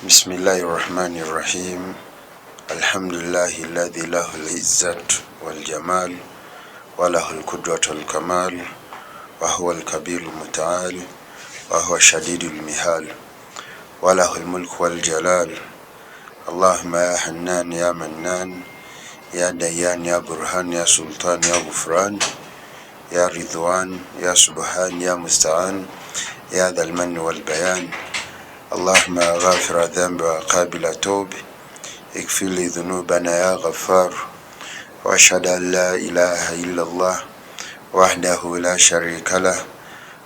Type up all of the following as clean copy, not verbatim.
بسم الله الرحمن الرحيم الحمد لله الذي له العزة والجمال وله القدرة والكمال وهو الكبير المتعال وهو شديد المهال وله الملك والجلال اللهم يا حنان يا منان يا ديان يا برهان يا سلطان يا غفران يا رضوان يا سبحان يا مستعان يا ذا المن والبيان اللهم يا غافر الذنب وقابل التوب اغفر لي ذنوبنا يا غفار واشهد ان لا اله الا الله وحده لا شريك له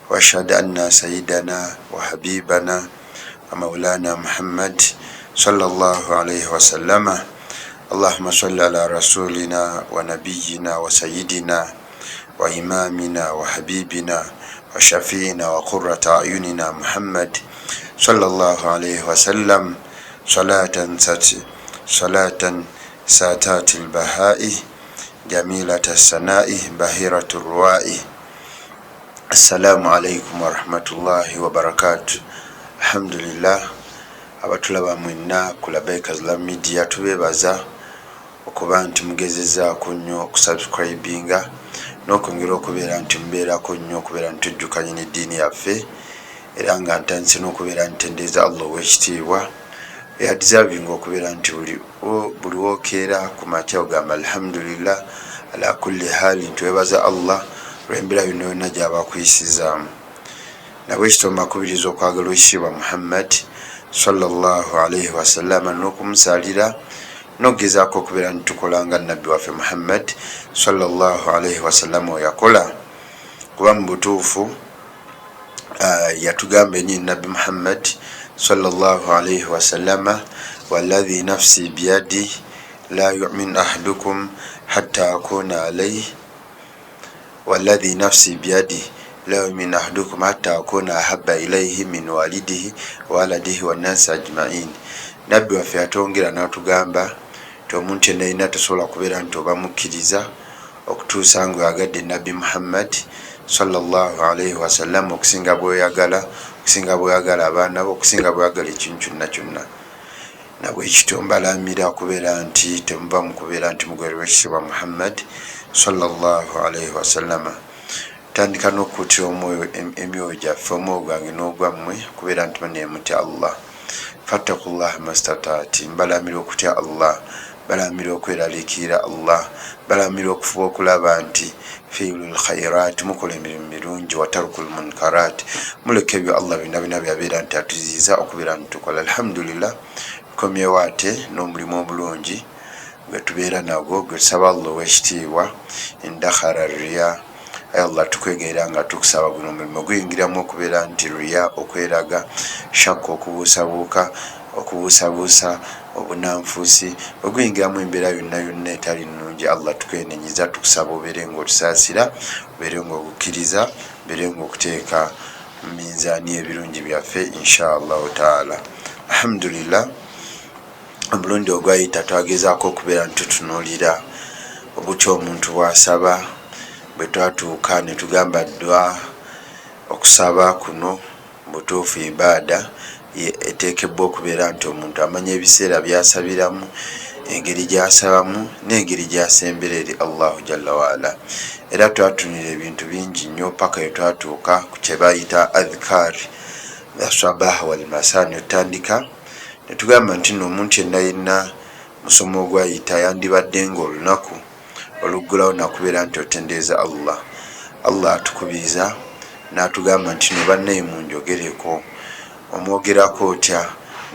واشهد ان سيدنا وحبيبنا ومولانا محمد صلى الله عليه وسلم اللهم صل على رسولنا ونبينا وسيدنا وإمامنا وحبيبنا وشفينا وقرة أعيننا محمد صلى الله عليه وسلم صلاة ساتات البهاء جميلة السناء بهيرة الرواء. السلام عليكم ورحمة الله وبركاته. الحمد لله abatulaba mwenna ku Labaika Islam Media tubebaza okuba nti mugezezaako nnyo okusubscribinga n'okwongera okubeera nti mubeerako nnyo okubeera nti tujjukanye n'eddiini yaffe era nga ntandise n'okubeera ntendeeza Allah ow'ekitiibwa yadeservinga okubeera nti buli wokeera ku makya ogamba alhamdulillah ala kulli hali ntwebaza Allah olw'embeera yonna yonna gy'aba akuyisizaamu nabwekityo mbakubiriza okwagala ekitiibwa Muhammad sallallahu alayhi wasallama n'okumusalira n'okugezaako okubeera nti tukola nga nabbi waffe Muhammad sallallahu alayhi wasallama oyakola kuba mu butuufu yatugamba enyi nabbi Muhammad sallallahu alayhi wasallama walladhi nafsi biyadi la yu'min ahadukum hatta akuna alayhi walladhi nafsi biyadi la yu'min ahadukum hatta akuna ahabba ilayhi min walidihi wa waladihi wannasi ajma'in. Nabbi waffe atongera n'atugamba nti omuntu yenna yenna tasobola kubeera nti oba mukkiriza okutuusa ng'oyagadde nabbi Muhammad sallallahu alayhi wasallam okusinga bw'oyagala abaana bo okusinga bw'oyagala ekintu kyonna kyonna. Nabwekityo mbalamira okubeera nti temuva mu kubeera nti mugobererwa ekitiibwa Muhammad sallallahu alayhi wasallama. Tandika n'okukuutira emyoyo gyaffe omwoyo gwange n'ogwammwe kubeera nti baneemutya Allah. Fattakullah mastataati. Mbalamira okutya Allah, balamira okweraliikirira Allah, balamira okufuba okulaba nti fiilul khayiraat mukola emirimu mirungi watarukul munkaraat muleka ebyo Allah byonna byabeera nti atuziyiza okubeera nti tukola. Alhamdulillah tukomyewo ate n'omulimu omulungi gwe tubeera nagwo gwe tusaba Allah ow'ekitiibwa endakhara riya. Allah tukwegerera nga tukusaba guno omulimu guyingiramu okubeera nti riya okweraga, shakka okubuusabuusa obunanfuusi oguyingiramu embeera yonna yonna etali nnungi. Allah tukwenenyiza tukusaba obeere ng'otusaasira, obeere ng'okukkiriza, obeere ng'okuteeka mu minzaani ebirungi byaffe insha Allahu taala. Alhamdulillah omulundi ogwayita twagezaako okubeera nti tutunuulira obutya omuntu bw'asaba bwe twatuuka ne tugamba ddwa okusaba kuno butuufu ibaada eteekebwa okubeera nti omuntu amanya ebiseera by'asabiramu, engeri gy'asabamu n'engeri gy'asembera eri Allahu jalla waala. Era twatunira ebintu bingi nnyo paka bwe twatuuka ku kye bayita adhikaari assabaha wal masaa ne tutandika ne tugamba nti omuntu yenna yenna musomo ogwayita yandibadde ng'olunaku oluggulawo nakubeera nti otendeeza Allah. Allah atukubiriza n'atugamba nti no bannaye munjogereko. Omwogerako otya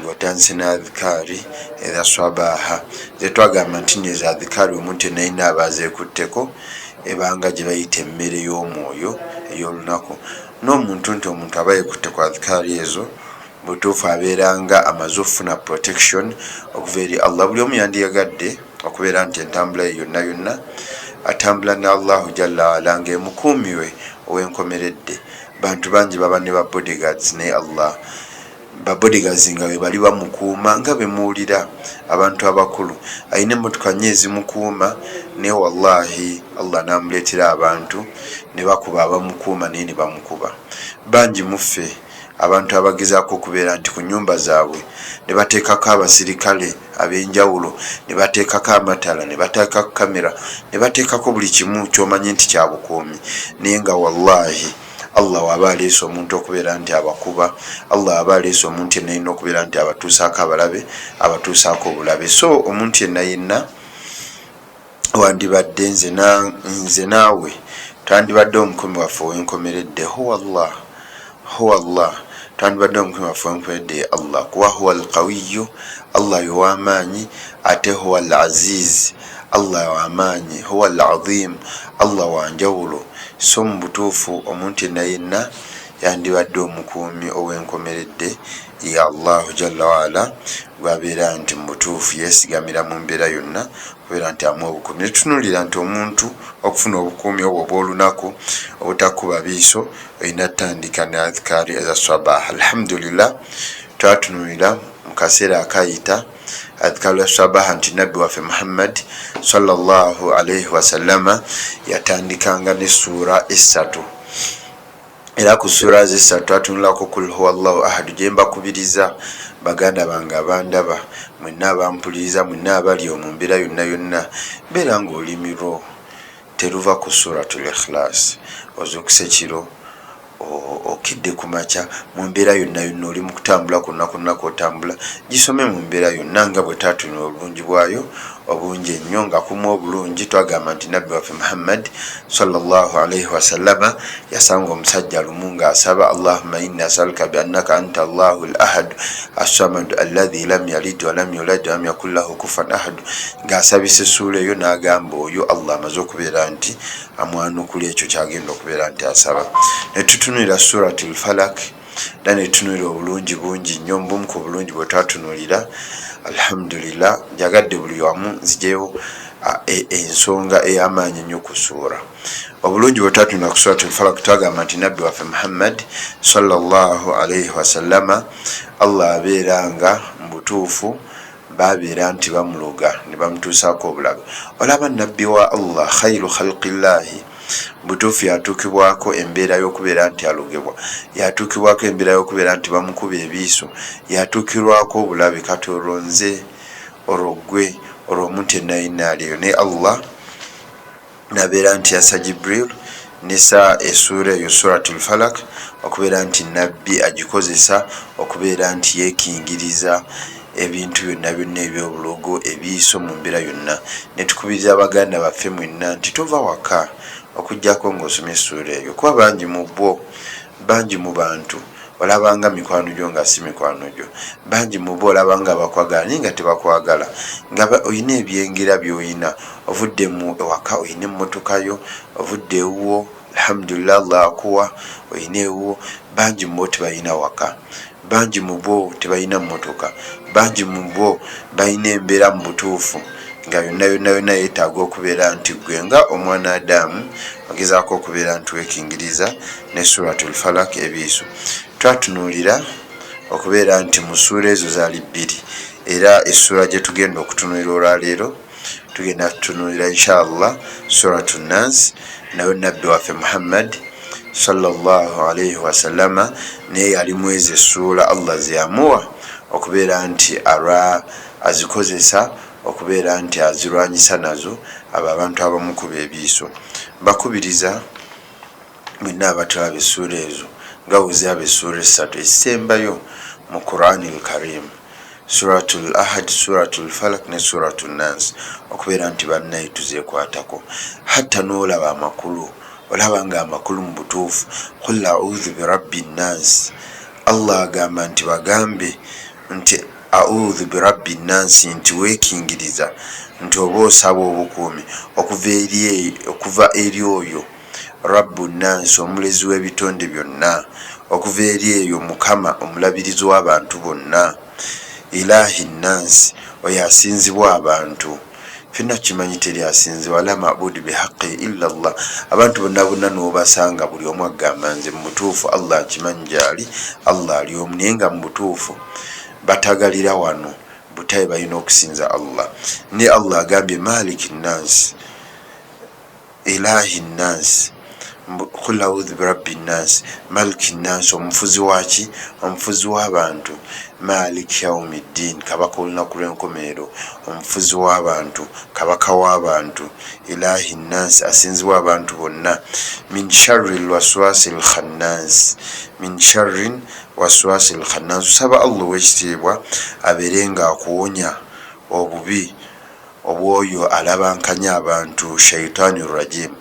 ng'otandise n'adhikaari eza swabaha ze twagamba nti nezo adhikaari omuntu yenna yenna aba azeekutteko ebanga gye bayita emmere y'omwoyo ey'olunaku. N'omuntu nti omuntu aba yeekutte ku adhikaari ezo butuufu abeeranga amaze okufuna protection okuva eri Allah. Buli omu yandiyagadde okubeera nti entambula ye yonna yonna atambula ne Allahu jalla waala ng'emukuumiwe ow'enkomeredde. Bantu bangi baba ne ba bodyguards ne Allah, ba bodyguards nga bwe bali bamukuuma nga bwe muwulira abantu abakulu alina emmotoka nnyo ezimukuuma naye wallahi Allah n'amuleetera abantu ne bakuba abamukuuma naye ne bamukuba. Bangi muffe abantu abagezaako okubeera nti ku nnyumba zaabwe ne bateekako abasirikale ab'enjawulo, ne bateekako amatala, ne bateekako kamera, ne bateekako buli kimu ky'omanyi nti kya bukuumi, naye nga wallahi Allah waba aleese omuntu okubeera nti abakuba, Allah waba aleese omuntu yenna yenna okubeera nti abatuusaako abalabe, abatuusaako obulabe. So omuntu yenna yenna wandibadde nze naawe twandibadde omukomi waffe owenkomeredde huwa Allah, twandibadde omukomi waffe owenkomeredde Allah, kuba huwa alqawiyu, Allah yowamaanyi, ate huwa alaziz, Allah wamaanyi, huwa alazim, Allah wanjawulo. So mu butuufu omuntu yenna yenna yandibadde omukuumi owenkomeredde ya Allahu jalla waala, gwabeera nti mu butuufu yeesigamira mu mbeera yonna kubeera nti amuwa obukuumi. Netunuulira nti omuntu okufuna obukuumi obwo obw'olunaku obutakuba biiso olina tandika ne adhikaari eza sabaha. Alhamdulillah, twatunuulira mu kaseera akayita adhikaari ya sabaha nti nabbi waffe Muhammad sallallahu alaihi wasallama yatandikanga ne ssuura essatu, era ku ssuura z'essatu twatunulako kul huwa Allahu ahad. Gye mbakubiriza baganda bange abandaba, mwenna abampuliriza, mwenna abali mu mbeera yonna yonna, mbeera ng'olulimi lwo teruva ku suratul ikhlas, ozuukuse kiro okidde ku makya, mu mbeera yonna yonna oli mu kutambula kwonna kw'otambula, gisome mu mbeera yonna nga bwe taatunula obulungi bwayo obungi ennyo, nga kumu obulungi. Twagamba nti nabbi waffe Muhammad sallallahu alaihi wasallama yasanga omusajja lumu ng'asaba Allahumma inni as'aluka bi annaka anta Allahu al-ahad as-samad alladhi lam yalid wa lam yulad wa lam yakul lahu kufuwan ahad, ng'asabisa essuula eyo n'agamba oyo Allah amaze okubeera nti amwanukula ekyo kyagenda okubeera nti asaba. Ne tutunulira suratul falak, era ne tutunulira obulungi bungi nnyo. Mbumu ku bulungi bwe twatunuulira, alhamdulillah, njagadde buli wamu nzijeyo ensonga ey'amaanyi ennyo ku ssuura. Obulungi bwe twatunula ku suratul falak, twagamba nti nabbi waffe Muhammad sallallahu alaihi wasallama Allah abeeranga mu butuufu babeera nti bamuloga ne bamutuusaako obulabe. Olaba nabbi wa Allah khairu khalqillahi butuufu yatuukibwako embeera y'okubeera nti alogebwa, yatuukibwako embeera y'okubeera nti bamukuba ebiiso, yatuukirwako obulabe. Kati olwonze olwogwe olw'omuntu yenna yenna aliyo ne Allah nabeera nti yassa Jibril nesa essuura eyo suratul falak okubeera nti nabbi agikozesa okubeera nti yeekingiriza ebintu byonna byonna ebyobulogo ebiiso mu mbeera yonna. Ne tukubiriza abaganda baffe mwenna nti tova waka okujjako ng'osomye essuura eyo, kuba bangi mu bo, bangi mu bantu olabanga mikwano gyo nga si mikwano gyo, bangi mu bo olabanga bakwagala naye nga tebakwagala, nga oyina ebyengera by'oyina, ovudde mu ewaka oyina emmotoka yo, ovudde ewuwo alhamdulillah Allah akuwa oyina ewuwo. Bangi mu bo tebalina waka, bangi mu bo tebalina mmotoka, bangi mu bo balina embeera mu butuufu nga yonna yonna yonna yeetaaga okubeera nti gwe nga omwana Adamu ogezaako okubeera nti weekingiriza ne suratul falak ebiiso. Twatunuulira okubeera nti mu ssuura ezo zaali bbiri, era essuura gye tugenda okutunuulira olwaleero tugenda kutunuulira inshallah suratul nas, nayo nabbi waffe Muhammad sallallahu alaihi wasallama naye yali mwezi essuura Allah ze yamuwa okubeera nti azikozesa okubeera nti azirwanyisa nazo abo abantu abamukuba ebiiso. Bakubiriza mwenna abatulaba essuura ezo nga bweziraba essuura essatu ezisembayo mu Quranil Karim, suratul ahad, suratul falak ne suratul nas, okubeera nti bannaye tuzeekwatako. Hatta n'olaba amakulu olaba nga amakulu mu butuufu, qul a'udhu birabbi nnas, Allah agamba nti bagambe nti a'udhu birabbi nnas, nti weekingiriza nti oba osaba obukuumi okuva eri oyo rabbu nnas, omulezi w'ebitonde byonna, okuva eri eyo Mukama omulabirizi w'abantu bonna, ilahi nnas, oyo asinzibwa abantu. Fenna kimanyi teri asinzibwa, la ma'budu bihaqqi illa Allah. Abantu bonna bonna n'obasanga buli omu agamba nze mu butuufu Allah akimanyi gy'ali, Allah ali omu, naye nga mu butuufu batagalira wano butabe balina okusinza Allah. Ne Allah agambye maliki nnas, ilahi nnas, qul a'udhu birabbi nnas, maliki nnas, omufuzi waki, omufuzi w'abantu, maliki yaumiddin, kabaka olunaku lw'enkomerero, omufuzi w'abantu, kabaka w'abantu, ilahi nnas, asinzibwa abantu bonna, min sharri lwaswasi lkhannas, min sharrin waswasi lkhannas. Osaba Allah w'ekitiibwa abeere nga akuwonya obubi obwoyo alabankanya abantu, shaitani rajim.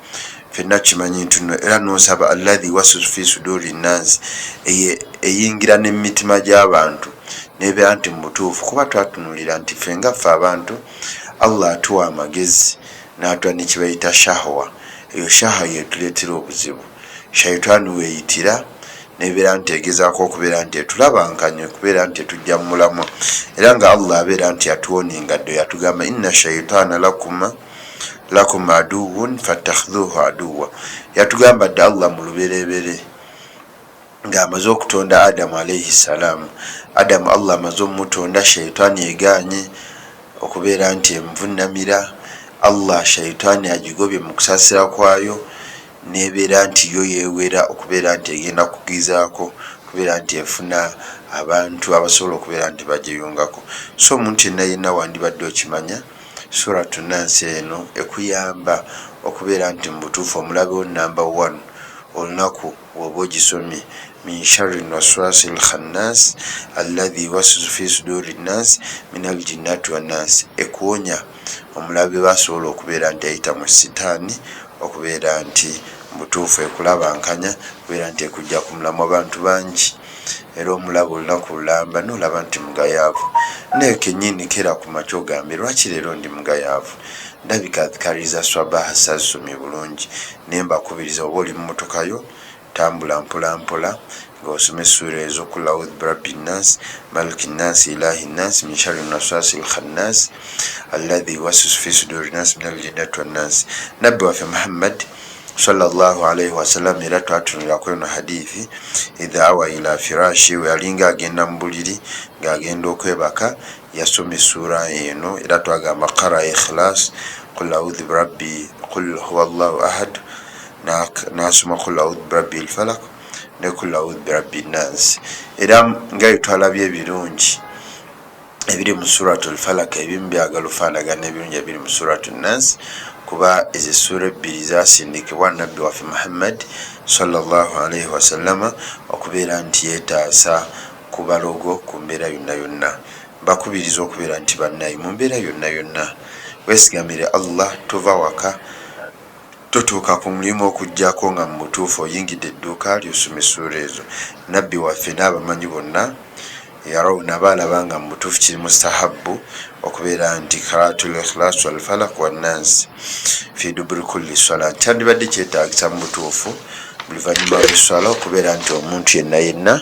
Fenna kimanyi nti nno era nosaba alladhi waswisu fi suduri nnas, eyingira n'emitima gy'abantu nebeera nti mubutuufu, kuba twatunulira nti ffe nga ffe abantu Allah atuwa amagezi n'atuwa ne kibayita shahwa. Eyo shahwa yetuleetera obuzibu, shaitani weeyitira nebeera nti egezaako okubeera nti etulabankanya, okubeera nti etujja mu mulamwa, era nga Allah abeera nti yatuwoningadde, yatugamba inna shaitana lakum aduwun fattakhidhuhu aduwa. Yatugamba dda Allah mu lubereberye ng'amaze okutonda Adamu alayhi salamu. Adamu Allah amaze omutonda, shaitani eganye okubeera nti envunamira. Allah shaitani agigobye mu kusaasira kwayo, nebeera nti yo yeewera okubeera nti egenda kugizaako, okubeera nti efuna abantu abasobola okubeera nti bagyeyungako. So omuntu yenna yenna wandibadde okimanya suratu nnaasi eno ekuyamba okubeera nti mubutuufu omulabe wo namba 1 olunaku woba ogisomye, min sharri waswasi lkhannas alladhi yuwaswisu fi suduri nnas min aljinnati wannas. Ekuwonya omulabe basobola okubeera nti ayita mu sitaani, okubeera nti mubutuufu ekulabankanya, okubeera nti ekujja ku mulamu abantu bangi, era omulaba olunaku lulamba nolaba nti mugayaavu. Naye kenyini kera ku makya ogambe lwaki leero ndi mugayaavu, ndabika adhikariza swabaha sazisomye bulungi. Naye mbakubiriza oba oli mu motoka yo, tambula mpola mpola ng'osoma essura ezo, qul a'udhu birabbi nnas, maliki nnas, ilahi nnas, min sharri lwaswasi lkhannas alladhi yuwaswisu fi suduri nnas min aljinnati wannas. Nabbi waffe Muhammad sallallahu alayhi wasallam era twatunulirako eno hadithi, idha awa ila firashi, we yalinga agenda mu buliri ng'agenda okwebaka, yasoma essura eno era twagamba qara ikhlas, qul a'udhu birabbi, qul huwa allahu ahad, nasoma qul a'udhu birabbi lfalaq ne qul a'udhu birabbi nnas. Era nga twalabye ebirungi ebiri mu suratu lfalaq, ebimu byagala ofaanagana ebirungi ebiri mu suratu nnas, kuba ezo essura ebbiri zasindikibwa nabbi waffe Muhammad sallallahu alayhi wasallama okubeera nti yeetaasa ku balogo ku mbeera yonna yonna. Bakubiriza okubeera nti bannayi mu mbeera yonna yonna weesigamire Allah, tova waka totuuka ku mulimu okujjako nga mu butuufu oyingidde edduuka lyosoma essura ezo. Nabbi waffe n'abamanyi bonna yarawuna baalaba nga mu butuufu kiri mustahabbu okubeera nti qiraatul ikhlas wal falaq wan nas fi duburi kulli salat. Kyandibadde kyetaagisa mu butuufu buli luvannyuma lw'esswala okubeera nti omuntu yenna yenna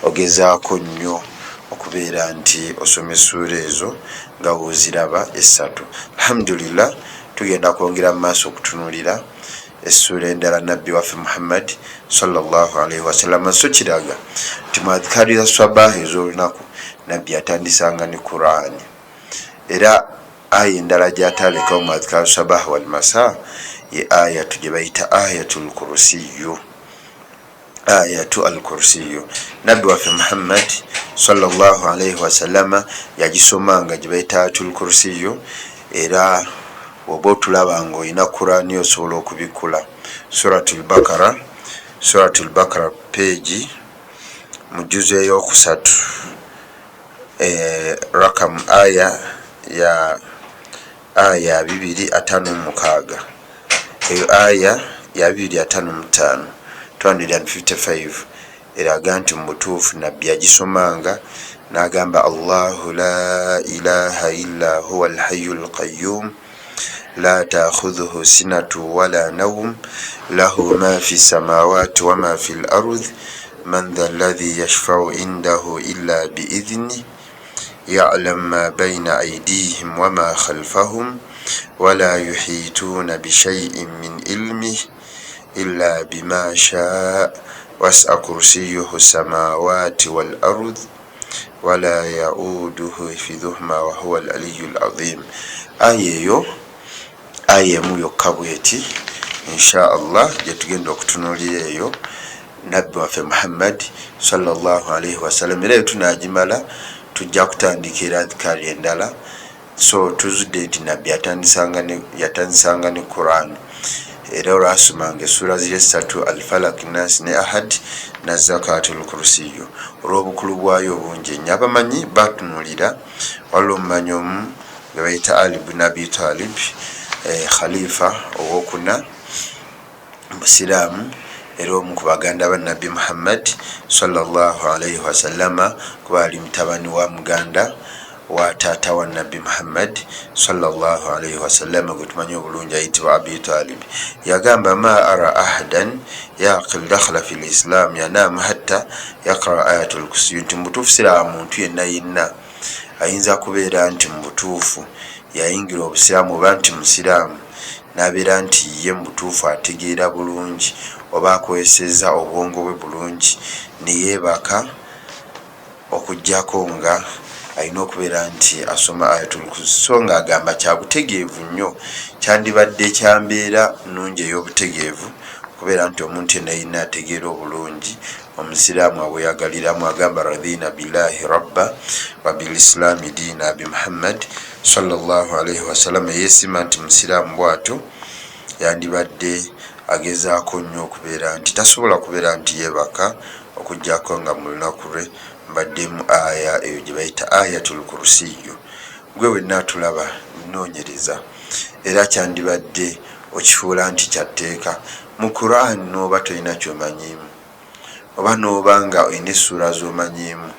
ogezaako nnyo okubeera nti osoma essuura ezo nga wooziraba essatu. Alhamdulillah, tugenda kwongera mu maaso okutunuulira essura endala nabbi waffe Muhammad sallallahu alayhi wasallam. So kiraga nti mu adhikariza swabaha ez'olunaku nabbi yatandisanga ne Qur'ani, era aya endala gy'atalekawo mu adhikariza swabaha wal masa ye ayatu gye bayita ayatul kursiyu. Ayatu al kursiyu nabbi waffe Muhammad sallallahu alayhi wasallama yagisomanga gye bayita ayatul kursiyu, era oba otulaba ng'olina Qur'ani osobola okubikkula. Suratul Bakara peegi mu juzu ey'okusatu, rakamu aya ya 256, eyo aya ya 255 255 eraga nti mu butuufu nabbi yagisomanga n'agamba Allahu la ilaha illa huwa alhayyul qayyum la ta'khudhuhu sinatu wala nawm lahu ma fi samawati wa ma fi al-ardh man dha alladhi yashfa'u indahu illa bi'idhnihi ya'lam ma bayna aydihim wa ma khalfahum wala yuhituna bi shay'in min ilmihi illa bima sha'a wasi'a kursiyyuhu samawati wal ardh wala ya'uduhu hifdhuhuma wa huwa al-aliyyul azim. Aya emu yokka bweti insha Allah gye tugenda okutunuulira eyo nabbi waffe Muhammad sallallahu alaihi wasallam. Era tunagimala tujja kutandikira adhikari endala. So tuzudde nti nabbi yatandisanga ne Quran, era olwasomanga essura ziri esatu Al-Falaq, Nas ne Ahad na Zakatul Kursiyo. Olw'obukulu bwayo obungi ennyo abamanyi batunuulira, waliwo omumanyi omu gwe bayita Ali ibn Abi Talib, khalifa owokuna musiraamu era omu ku baganda ba nabbi Muhammad sallallahu alaihi wasallama, kuba ali mutabani wa muganda wa taata wa nabbi Muhammad sallallahu alaihi wasallam, gwe tumanyi obulungi ayitibwa Abi Talib. Yagamba ma ara ahadan yaqil dakhala fi lislam yanam hatta yaqra ayatul kursi, nti mubutuufu siraba muntu yenna ayinza kubeera nti mubutuufu yayingira obusiraamu oba nti musiraamu nabeera nti ye mubutuufu ategeera bulungi oba akweseza obwongo bwe bulungi neyeebaka okujjako nga alina okubeera nti asoma ayatul kursi. So nga agamba kyabutegeevu nnyo, kyandibadde kyambeera nnungi ey'obutegeevu okubeera nti omuntu yenna ategeera obulungi omusiraamu abweyagaliramu. Agamba radina billahi rabba wa bilislami diina, bi Muhammad sallallahu alaihi wasallam yeesima nti musiraamu bw'atyo, yandibadde agezaako nnyo okubeera nti tasobola kubeera nti yeebaka okujjako nga mu lunaku lwe mbaddemu aya eyo gye bayita ayatul kursiyo. Gwe wenna atulaba noonyereza, era kyandibadde okifuula nti kyatteeka mu Quran n'oba tolina kyomanyiimu, oba n'oba nga olina essuula z'omanyiimu,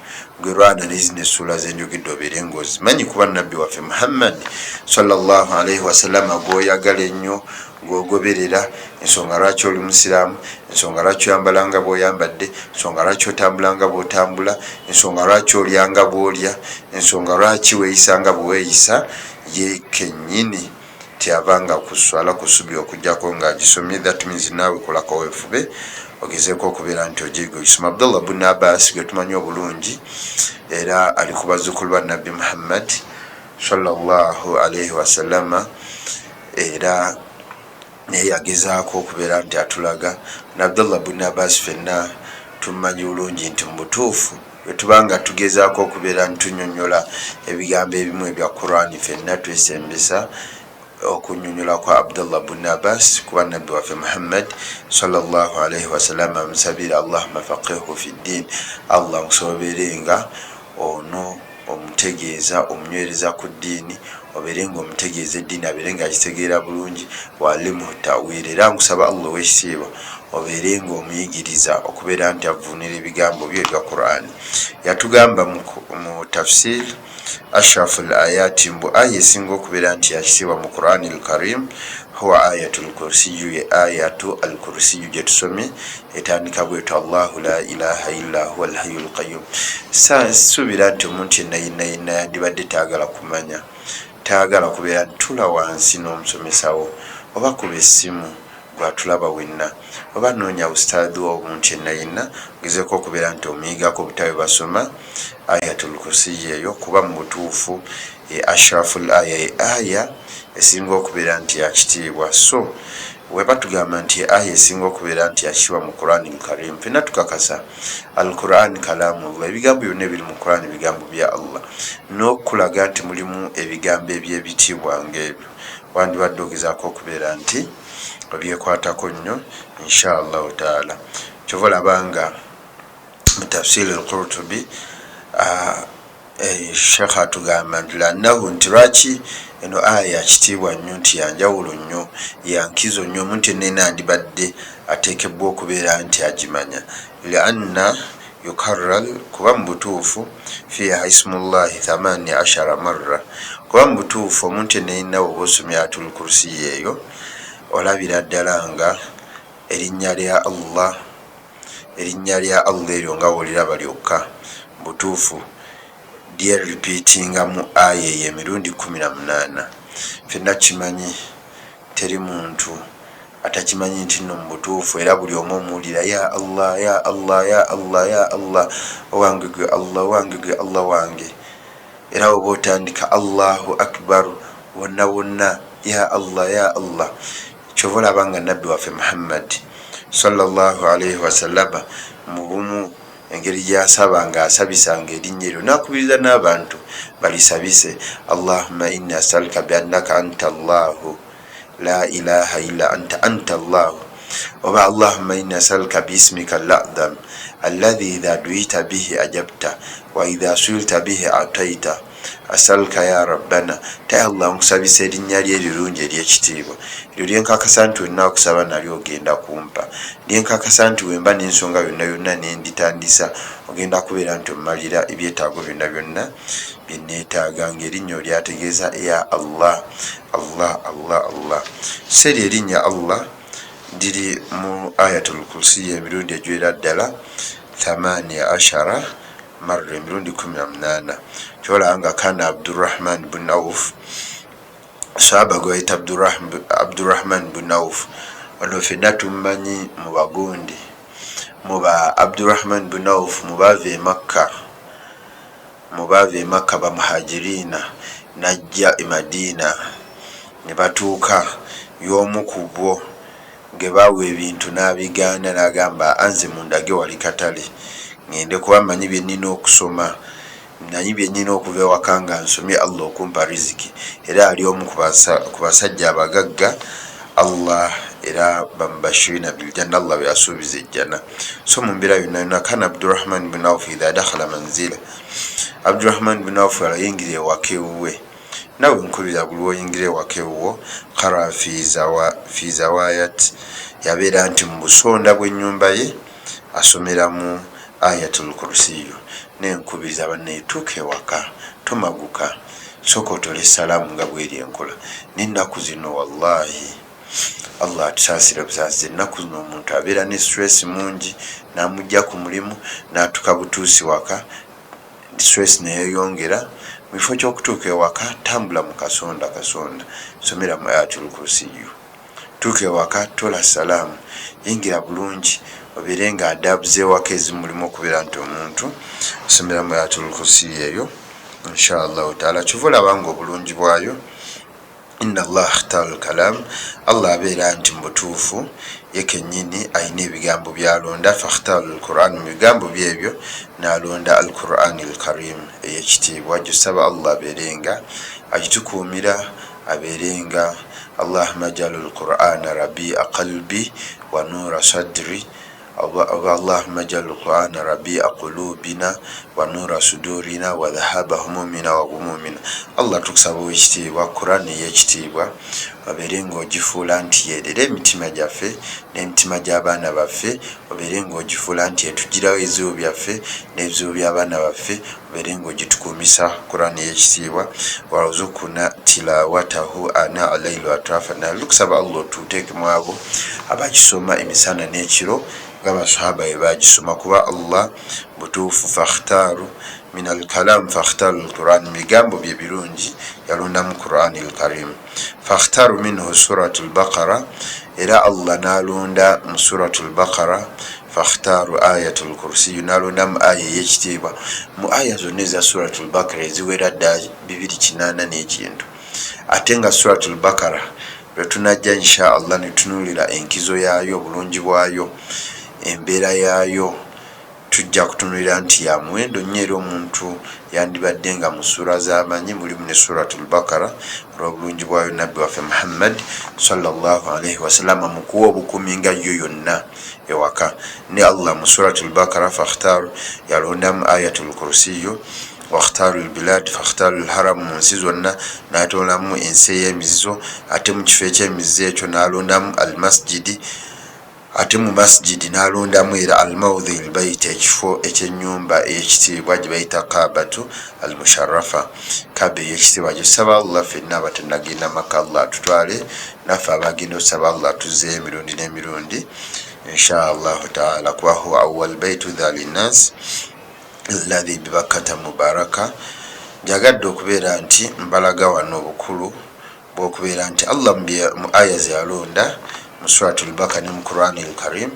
gwe lwana nezino essuula zenjogedde obeere ng'ozimanyi, kuba nabbi waffe Muhammad sallallahu alaihi wasallama gw'oyagala ennyo, gw'ogoberera. Ensonga lwaki oli musiraamu, ensonga lwaki oyambalanga bw'oyambadde, ensonga lwaki otambulanga bw'otambula, ensonga lwaki olyanga bw'olya, ensonga lwaki weeyisanga bwe weeyisa, ye kennyini tyavanga kuswala kusubi okujjako ng'agisomye. That means naawe kolako weefube ogezeeko okubeera nti ogiga ogisoma. Abdullah ibn Abbas gwe tumanyi obulungi, era ali ku bazzukulu ba nabbi Muhammad sallallahu alaihi wasallama, era naye yagezaako okubeera nti atulaga. Ne Abdullah ibn Abbas fenna tumanyi bulungi nti mu butuufu bwe tubanga tugezaako okubeera nti tunnyonnyola ebigambo ebimu ebya Qur'ani, fenna twesembesa okunnyonnyola kwa Abdullah ibn Abbas, kuba nabbi waffe Muhammad sallallahu alaihi wasallam amusabira Allahumma faqihu fi ddin, Allah nkusoberenga ono omutegeeza omunywereza ku ddiini, obeere nga omutegeeza eddiini abeere nga akitegeera bulungi, walimuhu tawiri, era nkusaba Allah ow'ekitiibwa obeere nga omuyigiriza okubeera nti avuunira ebigambo byo ebya Qur'ani. Yatugamba mu tafsir ashraful ayati mbu aya esinga okubeera nti yakitiibwa mu Qur'ani al-Karim huwa ayatul kursiyu, ye ayatu al-kursiyu gye tusomye etandika bwetyo Allahu la ilaha illa huwa al-hayyul qayyum. Suubira nti omuntu yenna yandibadde taagala kumanya, taagala kubeera ntula wansi n'omusomesawo, oba kuba essimu gwatulaba wenna, oba noonya ustaadhi w'omuntu yenna ogezeeko okubeera nti omuyigako obutawe basoma ayatul kursiyu eyo, kuba mu butuufu ashraful aya esinga okubeera nti yakitiibwa. So weba tugamba nti aya esinga okubeera nti yakitiibwa mu Qur'ani al-Karim, fenna tukakasa al-Qur'an kalamullah, ebigambo byonna ebiri mu Qur'ani bigambo bya Allah, n'okulaga nti mulimu ebigambo eby'ebitiibwa ng'ebyo wandibadde ogezaako okubeera nti obyekwatako nnyo insha Allahu taala. Kyova olabanga mu tafsir al-Qurtubi Sheikh atugamba nti lannahu, nti lwaki eno aya yakitiibwa nnyo, nti yanjawulo nnyo, yankizo nnyo, omuntu yenna andibadde ateekebwa okubeera nti agimanya. Lianna yukarral, kuba mu butuufu fiha ismullahi 18 marra, kuba mu butuufu omuntu yenna oba osomya ayatul kursiyu eyo olabira ddala nga erinnya lya Allah eryo nga woliraba lyokka butuufu lyeripiitinga mu aya eyo emirundi 18. Fenna kimanyi teri muntu atakimanyi nti nno mu butuufu, era buli omu omuwulira ya Allah ya Allah ya Allah ya Allah, owange gwe Allah, owange gwe Allah wange. Era oba otandika Allahu akbar wonna wonna ya Allah ya Allah, kyova olabanga nabbi waffe Muhammad sallallahu alaihi wasallama mu bumu engeri gyasabanga asabisanga erinnya eryo nakubiriza n'abantu balisabise allahumma inni asaluka biannaka anta allahu la ilaha illa anta allahu oba allahumma inni asaluka biismika al-a'zam alladhi idha du'ita bihi ajabta wa idha su'ilta bihi ataita asaluka ya rabbana ta allah nkusabisa erinnya lye erirungi ery'ekitiibwa eryo lyenkakasa nti olina okusaba nalyo ogenda kumpa lyenkakasa nti wemba n'ensonga yonna yonna nenditandisa ogenda kubeera nti omalira ebyetaago byonna byonna byenneetaaga ng'erinnya olyategeeza ya allah allah allah allah seri erinnya allah diri mu ayatul kursi emirundi egiwera ddala 18 marra emirundi 18 kyolanga kana Abdurrahman bin Auf sahaba gwaita Abdurrahman bin Auf ono fenna tumanyi mu bagondi muba Abdurrahman bin Auf mubave Makka ba muhajirina najja e Madina ne batuuka y'omu ku bo ngebawe ebintu n'abigaana n'agamba anze mundage wali katale ngende kuba manyi byenina okusoma nanyi byenina okuva ewaka nga nsomye Allah okumpa riziki era ali omu ku basajja abagagga Allah era bambashirina biljanna Allah byasuubiza ejjana so mu mbeera yonna yonna kana Abdurrahman bin Auf idha dakhala manzila Abdurrahman bin Auf alayingire ewaka ewuwe nawe nkubira buli woyingire ewaka ewuwo qara fi zawayat yabeera nti mu busonda bw'ennyumba ye asomeramu ayatul kursiyo nenkubiriza banneetuuka ewaka tomaguka sooka otole salaamu nga bweri enkola n'ennaku zino wallahi Allah atusaasire busaasire ennaku zino omuntu abeera ne stress mungi n'amugja ku mulimu n'atuka butuusi waka stress neyeyongera mu kifo ky'okutuuka ewaka tambula mu kasonda somera mu ayatul kursiyo tuuka ewaka tola salaamu yingira bulungi obeere nga adabu z'ewaka ezimulimu okubeera nti omuntu asomera mu ayatul kursiyo eyo inshallah taala kyova olabanga obulungi bwayo inna allah akhtaara al-kalam Allah abeera nti mubutuufu ye kennyini ayina ebigambo byalonda fakhtaara al-Qur'an mu bigambo byebyo n'alonda al-Qur'an al-Karim ey'ekitiibwa gyosaba Allah abeerenga agitukuumira abeerenga Allahumma ja'al al-Qur'ana rabi'a qalbi wa nura sadri Allahumma ja'al al-Qur'ana rabi'a qulubina wa nura sudurina wa dhahaba humumina wa ghumumina Allah tukusaba ekitiibwa Qur'an y'ekitiibwa obeerenga ogifuula nti yerera emitima gyaffe n'emitima gy'abaana baffe obeerenga ogifuula nti etugirawo ebizibu byaffe n'ebizibu by'abaana baffe obeerenga ogitukuumisa Qur'an y'ekitiibwa waruzukuna tilawatahu ana alayli wa atrafa nahari tukusaba Allah otuteeke mu abo abagisoma emisana n'ekiro ng'abasahaba bwe bagisoma kuba Allah butuufu fakhtaaru min al-kalam fakhtaru al-Qur'an migambo bye birungi yalonda mu Qur'an al-Karim fakhtaru minhu suratul Baqara era Allah nalonda mu suratul Baqara fakhtaru ayatul kursi nalonda mu aya y'ekitiibwa mu aya zonna eza suratul Baqara eziwera ddala 280 n'ekintu ate nga suratul Baqara lwe tunajja insha Allah ne tunuulira enkizo yaayo obulungi bwayo embeera yaayo tujja kutunulira nti ya muwendo nnyo era omuntu yandibadde nga mu sura z'amanyi mulimu ne suratul Baqara olw'obulungi bwayo nabbi waffe Muhammad sallallahu alaihi wasallama mu kuwa obukumi nga yo yonna ewaka ne Allah mu suratul Baqara fakhtaru yalondamu ayatul kursiyo wakhtaru albilad fakhtaru alharam mu nsi zonna n'atolamu ensi ey'emizizo ate mu kifo eky'emizizo ekyo n'alondamu almasjidi ate mu masjidi n'alondamu era almawdhi albayt ekifo ekyennyumba ey'ekitiibwa gye bayita Kaabatu almusharrafa Kaaba ey'ekitiibwa gyosaba Allah ffenna abatanagenda Makka Allah atutwale naffe abagenda osaba Allah atuzzeeyo emirundi n'emirundi inshallah taala kuba huwa awwal baytu dha linnas alladhi bibakkata mubaraka njagadde okubeera nti mbalaga wano obukulu bw'okubeera nti Allah mu aya ze yalonda mu suratul Baqara ne mu Qur'an al-Karim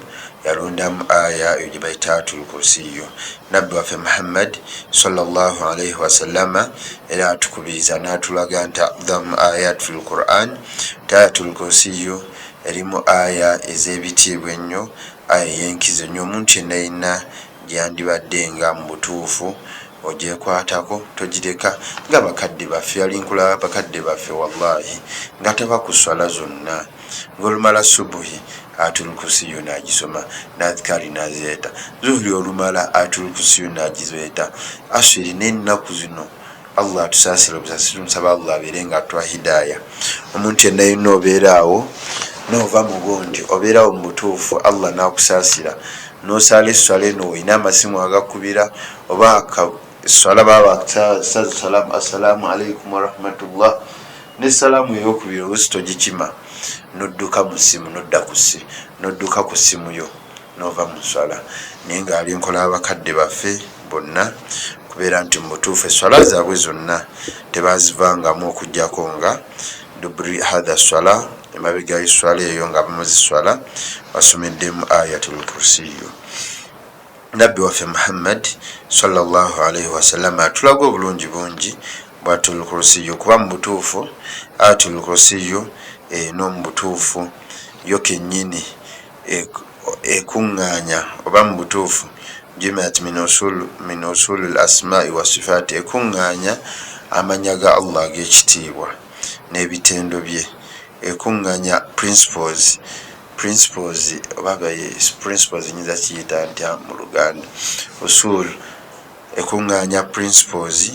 yalonda mu aya eyo gye bayita ayatul kursiyo nabbi waffe Muhammad sallallahu alaihi wasallama era atukubiriza n'atulaga nti a'dhamu ayat fil Qur'an ayatul kursiyo erimu aya ez'ebitiibwa ennyo, aya ey'enkizo ennyo. Omuntu yenna yenna gyandibadde nga mu butuufu ogyekwatako, togireka nga bakadde baffe. Yalinkulaba bakadde baffe wallahi nga taba ku swala zonna, ng'olumala subuhi Ayatul Kursiyu nagisoma, nadhikari nazeeta, zuhuri olumala Ayatul Kursiyu nagizeeta, asiri n'ennaku zino. Allah atusaasire obusasiro, nsaba Allah abeere nga atwa hidaaya. Omuntu yenna yenna obeeraawo nova mu bundi, obeerawo mu butuufu, Allah nakusaasira, nosala esswala eno olina amasimu agakubira oba swala baba salamu assalamu alaikum warahmatullah, ne salaamu eyokubiri oluusi togikima, nodduka mu ssimu, nodduka ku ssimu yo nova mu swala. Naye ng'ali nkola abakadde baffe bonna kubeera nti mu butuufu esswala zaabwe zonna tebazivangamu okuggyako nga dubri hatha swala, emabega y'esswala eyo nga bamuziswala basomeddemu Ayatul Kursiyu. Nabbi waffe Muhammad sallallahu alaihi wasallam atulaga obulungi bungi bwa Ayatul Kursiyu, kuba mu butuufu Ayatul Kursiyu eno mu butuufu yo kennyini ekuŋŋaanya, oba mu butuufu jumiat min usulil asma'i wa sifaati, ekuŋŋaanya amanya ga Allah ag'ekitiibwa n'ebitendo bye, ekuŋŋaanya principles oba principles nyinza kiyita ntya mu Luganda, usul, ekuŋŋaanya principles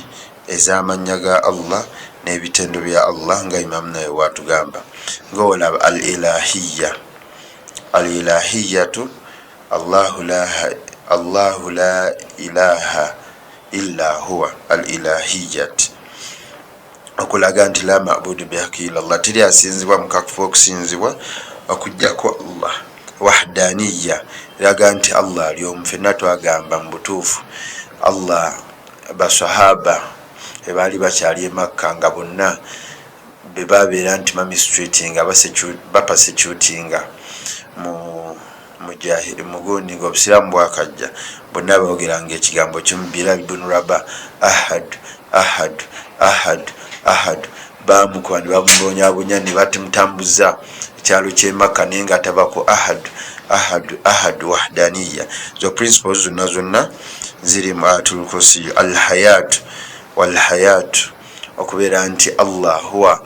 ez'amanya ga Allah n'ebitendo bya Allah nga Imam naye watugamba, ng'olaba al-ilahiyatu Allahu la ilaha illa huwa al-ilahiyat, okulaga nti la ma'budu bihaqqi illa Allah, teri asinzibwa mu kakufu okusinzibwa okujjako Allah. Wahdaniya eraga nti Allah ali omu. Ffenna twagamba mu butuufu Allah basahaba ebaali bakyali e Makka nga bonna be babeera nti mamistratinga bapasecutinga mujahiri mugundi nga obusiraamu bwakajja, bonna boogeranga ekigambo kimu, Bilal ibn Rabah, ahad ahad ahad ahad. Bamukuba ne bamubonyabonya ne batimutambuza ekyalo ky'e Makka naye nga tabako ahad ahad ahad. Wahdaniya zo principles zonna ziri mu Ayatul Kursiyu. Alhayatu walhayatu, okubeera nti Allah huwa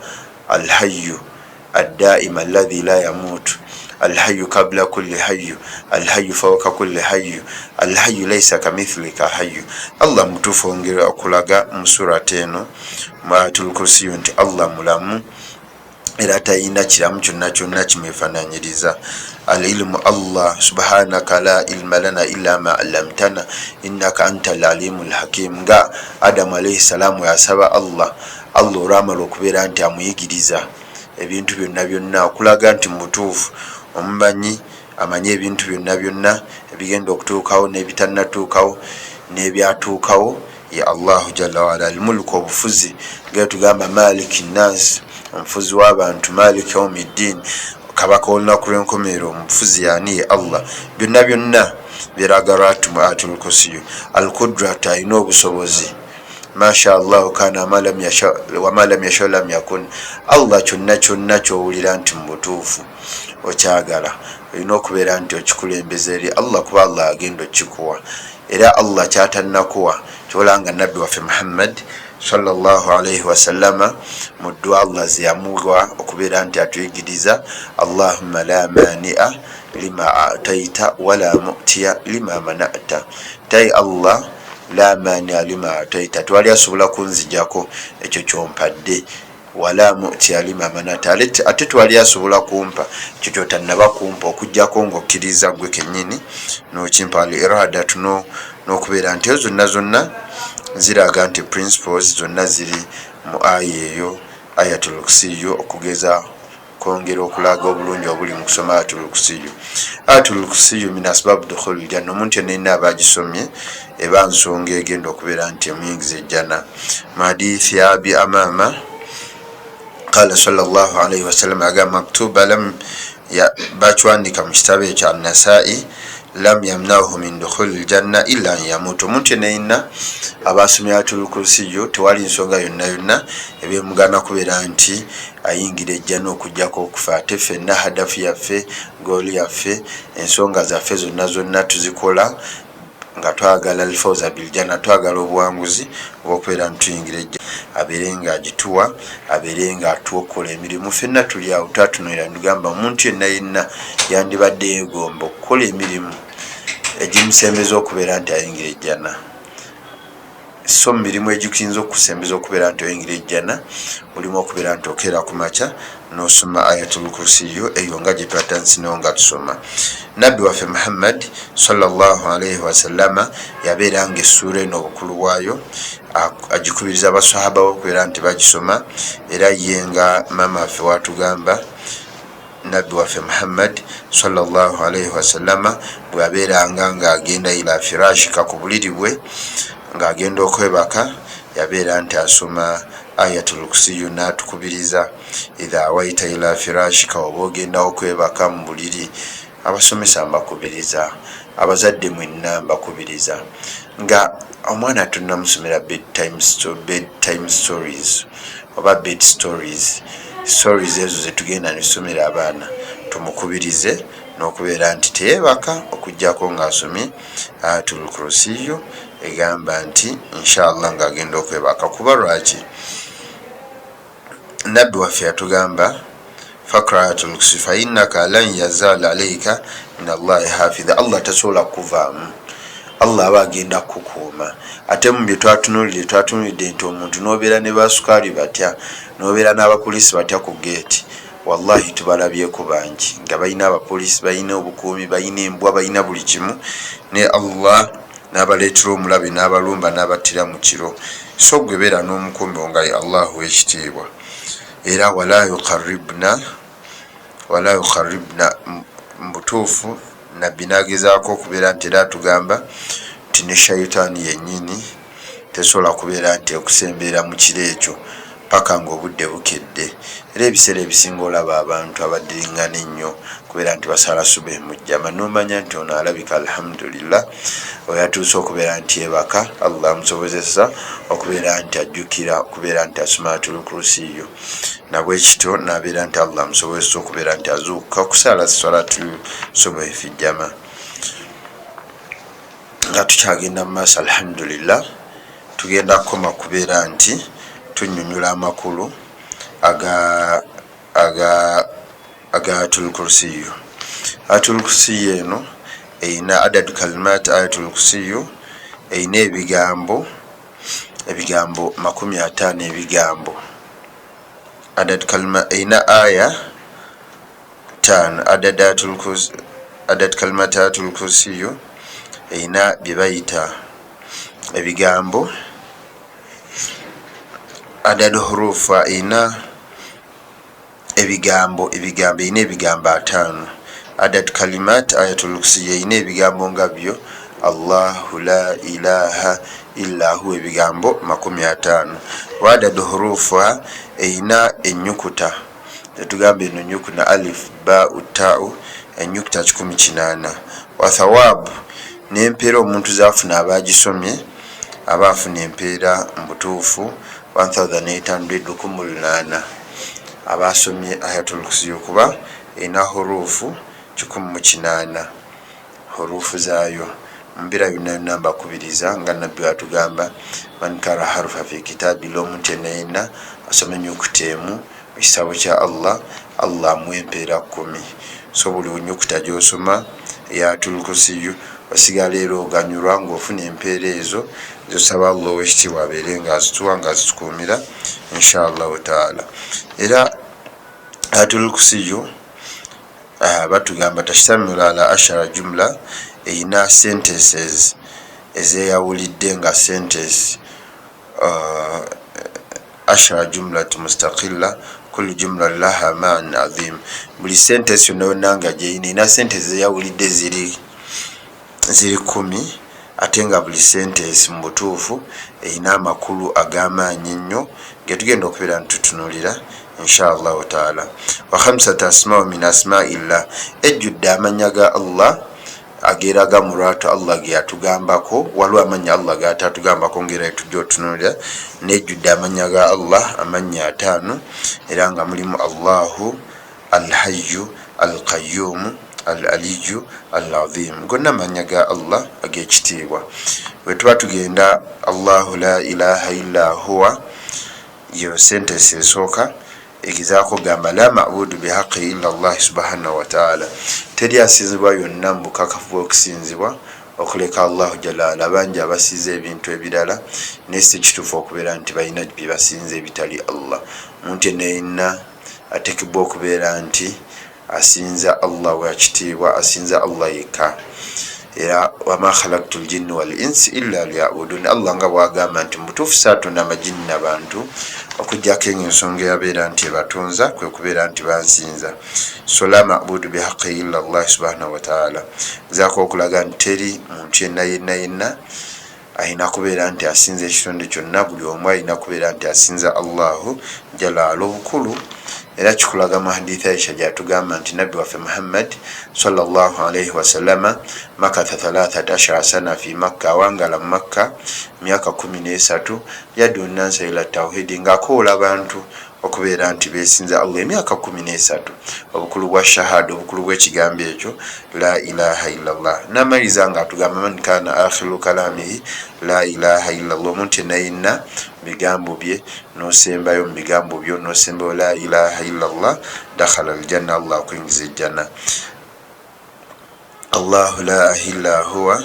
alhayyu addaima alladhi la yamutu, alhayyu kabla kulli hayyu, alhayyu fawqa kulli hayyu, alhayyu laysa kamithilika hayyu. Allah mutuufu ongera okulaga mu surati eno mu Ayatul Kursiyu nti Allah mulamu era tayina kiramu kyonna kyonna kimwefaananyiriza. Al-ilmu Allah subhanaka la ilma lana illa ma allamtana innaka antal alimul hakim, nga Adamu alayhi salamu yasaba Allah olwamala okubeera nti amuyigiriza ebintu byonna byonna, okulaga nti mutuufu omumanyi amanyi ebintu byonna byonna ebigenda okutuukawo n'ebitannatuukawo n'ebyatuukawo ye Allahu jalla wala. Al-mulku, obufuzi nga tugamba maliki nnas, omufuzi w'abantu, maliki yawmiddin, kabaka olunaku lw'enkomerero, omufuzi yani ye Allah. Byonna byonna biragaratu mu Ayatul Kursiyu. Al-qudratu, alina obusobozi, masha Allah kana wama lam yasha lam yakun. Allah kyonna kyonna kyowulira nti mu butuufu okyagala olina okubeera nti okikulembeza eri Allah, kuba Allah agenda okikuwa. Era Allah kyatannakuwa kyolanga nabbi waffe Muhammad sallallahu alaihi wasallama mu dduwa Allah zeyamuwa okubeera nti atuyigiriza, Allahumma la mani'a lima ataita wala mu'tiya lima mana'ta. Tai Allah la mani'a lima ataita, twali asobola kunzijako ekyo kyompadde, wala mu'tiya lima mana'ta, ate twali asobola kumpa ekyo kyotannaba kumpa okujjako ng'okkiriza gwe kennyini n'okimpa. Al-iradatu n'okubeera nti zonna ziraga nti principles zonna ziri mu aya eyo Ayatul Kursiyu, okugeza kwongera okulaga obulungi obuli mu kusoma Ayatul Kursiyu. Ayatul Kursiyu min asbab dukhulil janna, omuntu yenna aba agisomye eba nsonga egenda okubeera nti emuyingiza ejjana. Mu hadithi ya Abi Amama qala sallallahu alaihi wasallam, aga maktuba lam bachwandika mu kitabo ekya Nasai, lam yamnahu min dukhuli ljanna illa an yamuta. Omuntu yenayina abasomye ayatul kursiyu tewali nsonga yonna yonna ebyemugana kubeera nti ayingira ejjana okujjako okufa. Ate ffenna hadafu yaffe, gooli yaffe, ensonga zaffe zonna tuzikola nga twagala alfawza biljana, twagala obuwanguzi obwokubeera ntuyingira ejjana. Abeere nga agituwa, abeere nga atuokola emirimu. Ffenna tuli awo tatunuulira nigamba omuntu yenna yandibadde yeegomba okukola emirimu egimusembeza okubeera nti ayingira ejjana. So mu mirimu egiyinza okusembeza okubeera nti oyingira ejjana mulimu okubeera nti okeera ku makya n'osoma ayatul kursiyu eyo nga gye twatansinewo nga tusoma. Nabbi waffe Muhammad sallallahu alaihi wasallama yabeera nga essuura eno obukulu bwayo agikubiriza abasahaba okubeera nti bagisoma, era ye nga maama waffe watugamba Nabbi waffe Muhammad sallallahu alaihi wasallama bwe yabeeranga ng'agenda ila firashika ku buliri bwe ng'agenda okwebaka yabeera nti asoma ayatul kursiyu n'atukubiriza idha waita ila firashika, oba ogenda okwebaka mu buliri. Abasomesa mbakubiriza, abazadde mwenna mbakubiriza nga omwana tunamusomera bedtime stories oba bed stories ezo zetugenda nesomera abaana, tumukubirize n'okubeera nti teyeebaka okujjako ng'asomye ayatul kursiyu egamba nti inshallah ng'agenda okwebaka. Kuba lwaki Nabbi waffe yatugamba fakra ayatul kursiyu fa innaka lan yazala alayka min Allahi hafidha, Allah tasobola kuvaamu, Allah aba agenda kukuuma. Ate mu bye twatunuulidde nti omuntu n'obeera ne basukaali batya, n'obeera n'abapoliisi batya ku geeti, wallahi tubalabyeko bangi nga balina abapoliisi, balina obukuumi, balina embwa, balina buli kimu, ne Allah n'abaleetera omulabe n'abalumba n'abattira mu kiro. So gwe beera n'omukuumi nga ye Allah w'ekitiibwa. Era wala yuqarribna mbutuufu nabbi n'agezaako okubeera nti era atugamba nti ne shayitaani yennyini tesobola kubeera nti okusembeera mu kiro ekyo paka ng'obudde bukedde. Era ebiseera ebisinga olaba abantu abaddiringana ennyo kubeera nti basala subehi mu jjama, n'omanya nti ono alabika alhamdulillah oyo atuuse okubeera nti yebaka, Allah amusobozesa okubeera nti ajjukira okubeera nti asoma ayatul kursiyu, nabwekityo n'abeera nti Allah amusobozesa okubeera nti azuukuka okusala salatul subehi fi jjama. Nga tukyagenda mu maaso alhamdulillah tugenda kukoma kubeera nti tunnyonnyola amakulu aga ayatul kursiyu. Ayatul kursiyu eno eyina adadu kalimat ayatul kursiyu eyina ebigambo 50 ebigambo. Adad kalima eyina aya 5. Adad kalimat ayatul kursiyu eyina bye bayita ebigambo. Adadu hurufa eyina ebigambo eyina ebigambo 5. Adad kalimat ayatul kursiyu eyina ebigambo nga byo Allahu la ilaha illa hu ebigambo 50. Wa adadu hurufa eyina ennyukuta tetugamba eno nyukuta alif ba utau ennyukuta 18. Wa thawabu n'empeera omuntu zaafuna abagisomye abaafuna empeera mu butuufu 1800 abasomye ayatul kursiyu kuba ena hurufu 18 hurufu zaayo. Mbeera yonna mbakubiriza nga nabbi watugamba man kara harufa fi kitabi, omuntu yenna asoma ennyukuta emu mu kitabo kya Allah, Allah amuwa empeera 10. So buli nnyukuta gy'osoma ayatul kursiyu osigala era oganyulwa ng'ofuna empeera ezo zosaba Allah ow'ekitiibwa abeere ng'azituwa ng'azitukuumira inshallah taala. Era ayatul kursiyu batugamba tashtamilu ala 10 jumla, eyina sentences ezeyawulidde nga sentence 10 jumlat mustaqilla kullu jumla laha ma'an azim. Buli sentence yonna nga gyeyina sentence ezeyawulidde ziri 10 ate nga buli sentence mu butuufu eyina amakulu ag'amaanyi ennyo getugenda okubeera ntutunuulira inshallah taala. Wa 5 asma'u min asma'illah, ejjudde amanya ga Allah ageraga mu lwatu Allah ge yatugambako, waliwo amanya Allah gatatugambako ngera tujja otunuulira, nejjudde amanya ga Allah amanya 5 era nga mulimu Allahu Al-Hayyu Al-Qayyum Al-Aliyyu Al-Azim. Gonna amanya ga Allah ag'ekitiibwa. Bwe tuba tugenda Allahu la ilaha illa huwa, yo sentence esooka egezaako gamba la ma'budu bihaqqi illa Allah subhanahu wa ta'ala, teri asinzibwa yonna mu bukakafu bw'okusinzibwa okuleka Allah jalla ala. Bangi abasiza ebintu ebirala naye si kituufu okubeera nti balina bye basinza ebitali Allah. Omuntu yenna ateekebwa okubeera nti asinza Allah wa kitiibwa, asinza Allah yekka. Era wama khalaqtul jinni wal insi illa liya'budun. Allah nga bwagamba nti mutuufu saatonda amajini n'abantu okujjako ensonga yabeera nti ebatonza kwe kubeera nti bansinza. So la ma'budu bihaqqi illa Allah subhanahu wa ta'ala. Zaako okulaga nti teri muntu yenna ayina kubeera nti asinza ekitonde kyonna, buli omu ayina kubeera nti asinza Allahu jalla ala obukulu. Era kikulaga mu hadithi Aisha gyatugamba nti nabbi waffe Muhammad sallallahu alayhi wasallama makatha 13 sana fi Makka, awangala mu Makka myaka 13 yaddu nnansa ila tawhidi, ng'akoola abantu okubeera nti beesinza Allah emyaka 13. Obukulu bwa shahada, obukulu bw'ekigambo ekyo la ilaha illallah. N'amaliriza ng'atugamba man kana akhiru kalamihi la ilaha illallah. Omuntu yenna bigambo bye n'osembayo mu bigambo byo n'osembayo la ilaha illallah dakhala aljanna, Allah akuyingiza ejjanna. Allahu la ilaha illa huwa,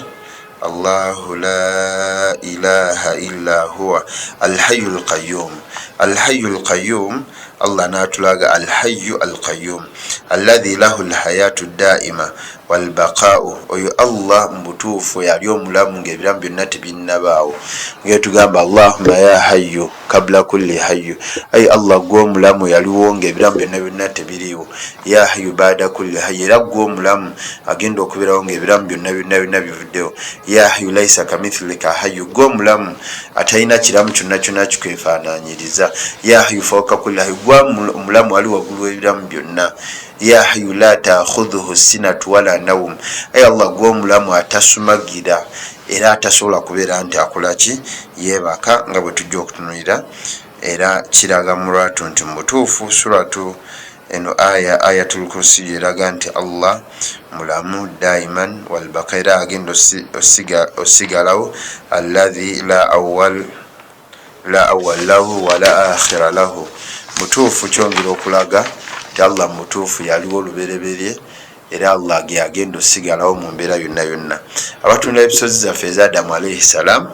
Allahu la ilaha illa huwa al-hayyul qayyum. Al-hayyul qayyum, Allah natulaga al-hayyu al-qayyum alladhi lahu al-hayatu ad-da'ima wal baqa'u. Oyo Allah mbutuufu yali omulamu ng'ebiramu byonna tebinnabaawo. Ngetugamba Allahumma ya hayyu kabla kulli hayyu, ay Allah gw'omulamu yaliwo ng'ebiramu byonna tebiriiwo. Ya hayyu baada kulli hayyu, era gw'omulamu agenda okubeerawo ng'ebiramu byonna bivuddewo. Ya hayyu laysa kamithilika hayyu, gw'omulamu atalina kiramu kyonna kikwefaanaanyiriza. Ya hayyu fawqa kulli hayyu, gw'omulamu ali waggulu w'ebiramu byonna. Ya hayyu la ta'khudhuhu sinatu wala nawm, ay Allah gw'omulamu atasumagira era atasobola kubeera nti akolaki yeebaka, nga bwe tujja okutunulira. Era kiraga mu lwatu nti mutuufu suratu eno ayatul kursi eraga nti Allah mulamu daiman wal baqa, era agenda osigalawo alladhi la awwal lahu wala akhira lahu. Mutuufu kyongera okulaga nti Allah mutuufu yaliwo olubereberye, era Allah ge agenda osigalawo mu mbeera yonna. Abatunda ebisozi zaffe eza Adamu alayhi salam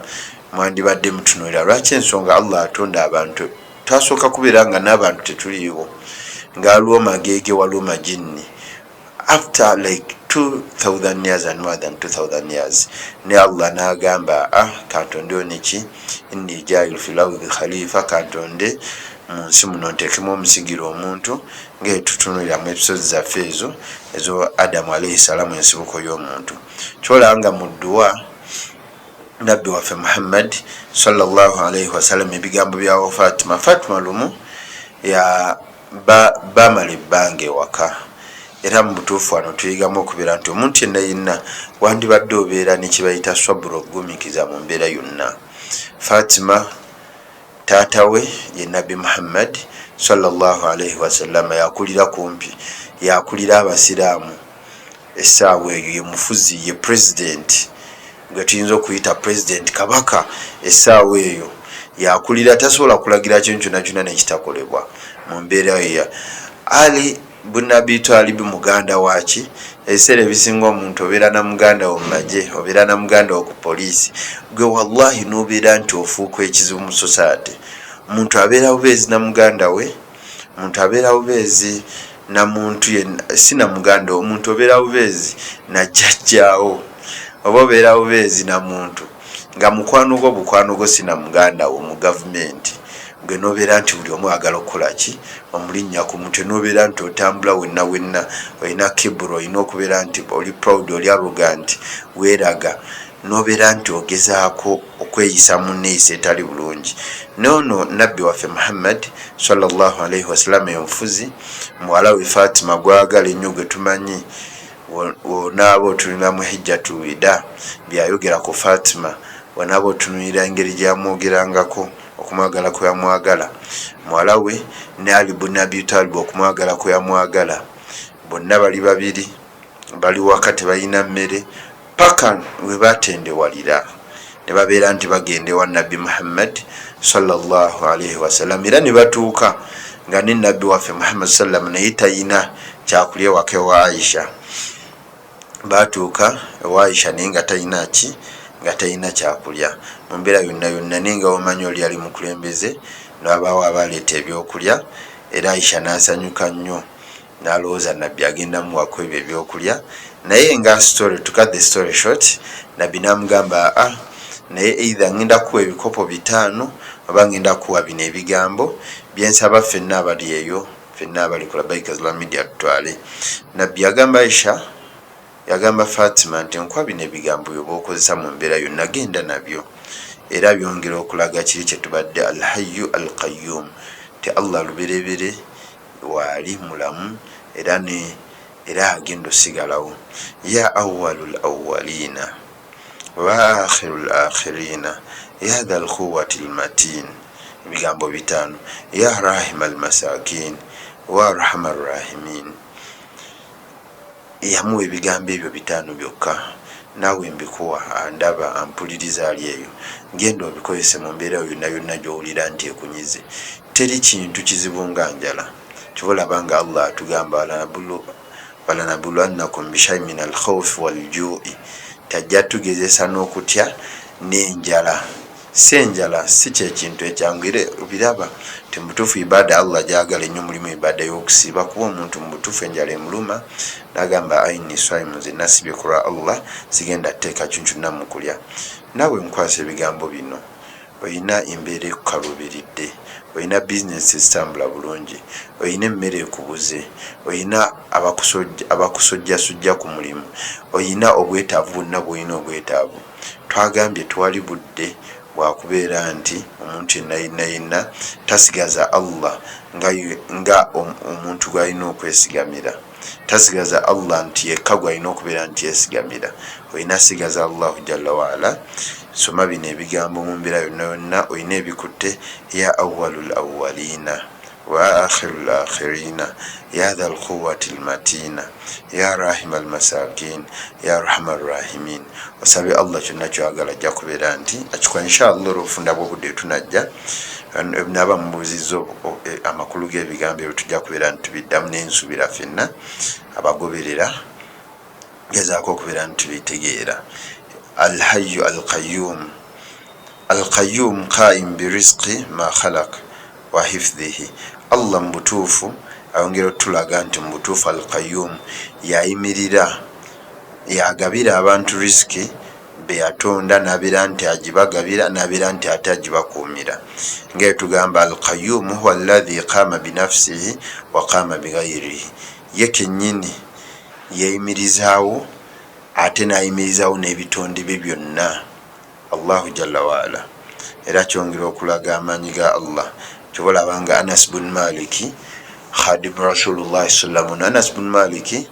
mwandibadde mutunuulira lwaki ensonga Allah atonda abantu. Twasooka kubeera nga n'abantu tetuliiwo, ng'aliwo magege waliwo majinni. After like 2000 years and more than 2000 years, ne Allah n'agamba kantonde oneki inni jailu fil ardi khalifa, kantonde mu nsi muno nteekemu omusigire omuntu, ng'etutunuliramu episozi zaffe ezo Adamu alayhi salamu, ensibuko y'omuntu. Kyolanga mu dduwa nabbi waffe Muhammad sallallahu alayhi wasallam ebigambo byawo Fatima lumu ya bamala ebbanga ewaka. Era mu butuufu wano tuyigamu okubeera nti omuntu yenna wandibadde obeera ne kye bayita swabura, okugumiikiza mu mbeera yonna. Fatima taata we ye nabbi Muhammad sallallahu alayhi wasallam yakulira kumpi, yakulira abasiraamu. Essaawa eyo ye mufuzi, ye president, nga tuyinza okuyita president kabaka. Essaawa eyo yakulira, tasobola kulagira kintu kyonna nekitakolebwa mu mbeera eyo. Ali bun Abi Talib muganda waki, ebiseera ebisinga omuntu obeera na muganda wo mu magye, obeera na muganda wo ku poliisi, gwe wallahi n'obeera nti ofuuka ekizibu mu society. Omuntu abeera bubeezi na muganda we, omuntu abeera bubeezi na muntu si na muganda wo, omuntu obeera bubeezi na jjajjaawo, oba obeera bubeezi na muntu nga mukwano gwo si na muganda wo mu gavumenti. Gwe n'obeera nti buli omu agala okukola ki, omulinnya ku mutwe, n'obeera nti otambula wenna, olina kiburo, olina okubeera nti oli proud, oli arrogant, weeraga, n'obeera nti ogezaako okweyisa mu nneeyisa etali bulungi. Noono nabbi waffe Muhammad sallallahu alayhi wasallam enfuzi muwala we Fatima gwagala ennyo, gwe tumanyi wonaaba otunulira mu hijjatul wida byayogera ku Fatima, wonaaba otunulira engeri gyamwogerangako okumwagala kwe yamwagala, muwala we ne Ali ibn Abi Talib okumwagala kwe yamwagala, bonna bali babiri bali waka tebalina mmere paka we batendewalira ne babeera nti bagenda ewa Nabbi Muhammad sallallahu alaihi wasallam, era ne batuuka nga ne Nabbi waffe Muhammad sallam naye tayina kyakulya wake wa Aisha. Batuuka ewa Aisha naye nga tayina ki, nga tayina kyakulya. Mu mbeera yonna yonna naye nga omanyi oli ali mukulembeze n'abaawo abaleeta ebyokulya, era Aisha n'asanyuka nnyo n'alowooza Nabbi agenda muwako ebyo ebyokulya, naye nga story, to cut the story short, Nabbi n'amugamba naye either ngenda kuwa ebikopo 5 oba ngenda kuwa bino ebigambo byensaba ffenna abali eyo, ffenna abali ku Labbaika Islamic Media tutwale. Nabbi yagamba Aisha, yagamba Fatima nti nkuwa bino ebigambo byoba okozesa mu mbeera yonna genda nabyo, era byongera okulaga kiri kye tubadde Al-Hayyu Al-Qayyum, ti Allah luberebere waali mulamu era agenda osigalawo. Ya awwalul awwalina wa akhirul akhirina ya dhal quwwatil matin, ebigambo 5. Ya rahimal masakin wa arhamar rahimin. Yamuwa ebigambo ebyo 5 byokka, naawe mbikuwa, andaba ampuliriza ali eyo, genda obikozese mu mbeera yonna yonna gy'owulira nti ekunyize. Teri kintu kizibu nga njala. Kyolaba nga Allah atugamba walanabuluwannakum bishay'in min al-khawfi wal-ju'i, tajja tugezesa n'okutya n'enjala. Si enjala si kyekintu ekyangwire, biraba ti mubutuufu ibaada Allah gyagala ennyo mulimu ibaada y'okusiiba, kuba omuntu mu butuufu enjala emuluma n'agamba aini swaimu, nze nasibye ku lwa Allah sigenda tteeka kintu namu kulya. Naawe nkwasa ebigambo bino, oyina embeera ekukaluubiridde, oyina bizinesi zitambula bulungi, oyina emmere ekubuze, oyina abakusojjasujja ku mulimu, oyina obwetaavu bwonna bw'olina obwetaavu. Twagambye twali budde bwakubeera nti omuntu yenna tasigaza Allah nga omuntu gw'alina okwesigamira, tasigaza Allah nti yekka gw'alina okubeera nti yesigamira, olina sigaza Allahu jalla waala. Soma bino ebigambo mu mbeera yonna yonna, olina ebikutte. Ya awwalul awwalina wa akhirul akhirina ya dhal quwwatil matina ya rahimal masakin ya arhamar rahimin. Osabe Allah kyonna ky'agala ajja kubeera nti akikuwa inshallah olw'obufunda bw'obudde tunajja naba mubuuzizza amakulu g'ebigambo ebyo tujja kubeera nti tubiddamu n'ensubira ffenna abagoberera gezaako okubeera nti tubitegeera. Al-Hayyu Al-Qayyum. Al-Qayyum qaim birizqi ma khalaq wa hifdhihi. Allah mbutuufu ayongera otulaga nti mbutuufu Al-Qayyum yayimirira yagabira abantu riziki be yatonda, n'abeera nti agibagabira, n'abeera nti ate agibakuumira. Ng'etugamba Al-Qayyum huwa alladhi qama binafsihi wa qama bighayrihi, ye kennyini yeyimirizaawo ate n'ayimirizaawo n'ebitonde bye byonna, Allahu jalla waala. Era kyongera okulaga amaanyi ga Allah. Kyobalaba nga Anas bin Maliki khadim Rasulullah sallallahu alaihi wasallam, Anas bin Maliki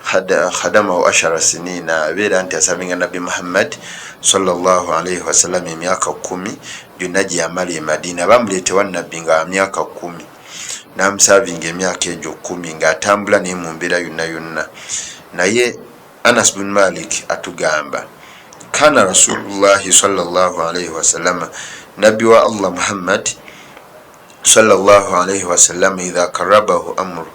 khadamahu 10 sinina, abeera nti asabinga Nabbi Muhammad sallallahu alaihi wasallam emyaka 10 gyonna gye yamala e Madina. Bamuleetewa Nabbi nga myaka 10, n'amusavinga emyaka egyo 10 ng'atambula naye mu mbeera yonna yonna. Naye Anas bin Malik atugamba kana Rasulullahi sallallahu alaihi wasallam, Nabbi wa Allah Muhammad sallallahu alaihi wasallam idha karabahu amru,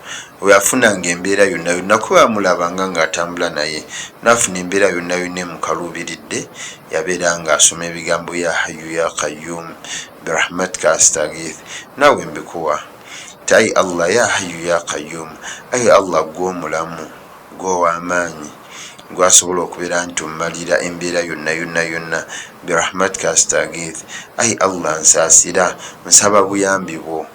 weyafunanga embeera yonna yonna kuba amulabanga ng'atambula naye, n'afuna embeera yonna yonna emukaluubiridde, yabeeranga asoma ebigambo ya hayyu ya qayyum birahmatika astaghith. Naawe mbikuwa ti ayi Allah ya hayyu ya qayyum, ayi Allah gw'omulamu gw'ow'amaanyi gwasobola okubeera nti omalira embeera yonna yonna yonna, birahmatika astaghith, ayi Allah nsaasira, nsaba buyambi bwo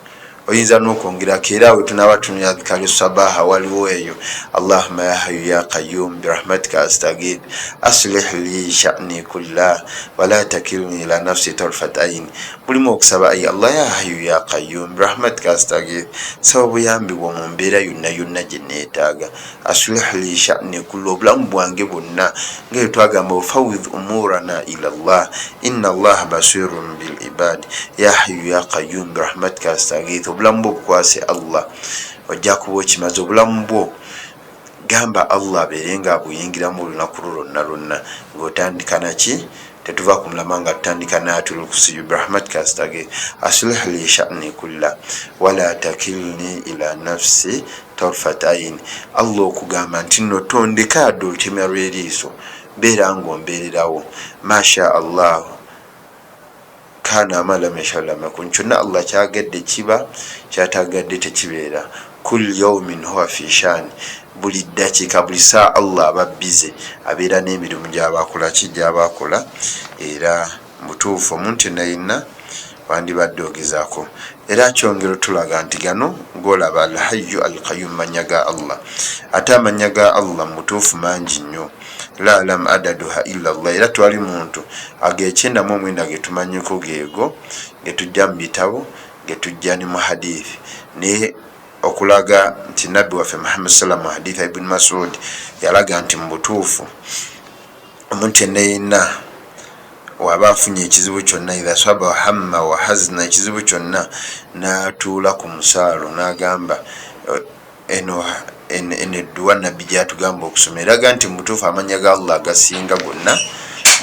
oyinza n'okwongerako era we tunaba tunyakali sabaha waliwo eyo allahumma ya hayyu ya qayyum birahmatika astaghith aslih li sha'ni kullah wala takilni ila nafsi tarfat ayn. mulimu okusaba ayi allah ya hayyu ya qayyum birahmatika astaghith saba buyambi bwo mu mbeera yonna yonna gye neetaaga. aslih li sha'ni kullah obulamu bwange bwonna ngeri twagamba fawidh umurana ila allah inna allah basirun bil ibad ya hayyu ya qayyum birahmatika astaghith. obulamu bwo bukwase allah ojja kuba okimaze. obulamu bwo gamba allah abeerenga abuyingiramu olunaku lwonna lwonna ng'otandika naki tetuva ku mulama nga tutandika n'atul kursiyu birahmatika astaghith aslih li sha'ni kulla wala takilni ila nafsi tarfat ayn. allah okugamba nti nno tondeka adde olutemya lw'eriiso beera ng'ombeererawo masha allah kana amala meshalama kun kyonna allah kyagadde kiba kyatagadde tekibeera. kul yawmin huwa fi shani buli ddakiika buli saa allah aba bize abeera n'emirimu gy'abakola kijjaabakola era mutuufu omuntu yenna wandibadde ogezaako. era kyongero tulaga nti gano ng'olaba alhayyu alqayyum manya ga allah ate amanya ga allah mutuufu mangi nnyo la alam adaduha illa allah. era twali muntu agekyenda mu omwenda getumanyiko geego getujja mu bitabo getujja ne mu hadithi naye okulaga nti nabbi waffe muhammad sallam hadith ibn masud yalaga nti mu butuufu omuntu yenna waba afunye ekizibu kyonna idha swaba hamma wa hazna ekizibu kyonna n'atuula ku musaalo n'agamba eno edduwa nabbi gyatugamba okusoma eraga nti mubutuufu amanya ga allah agasinga gonna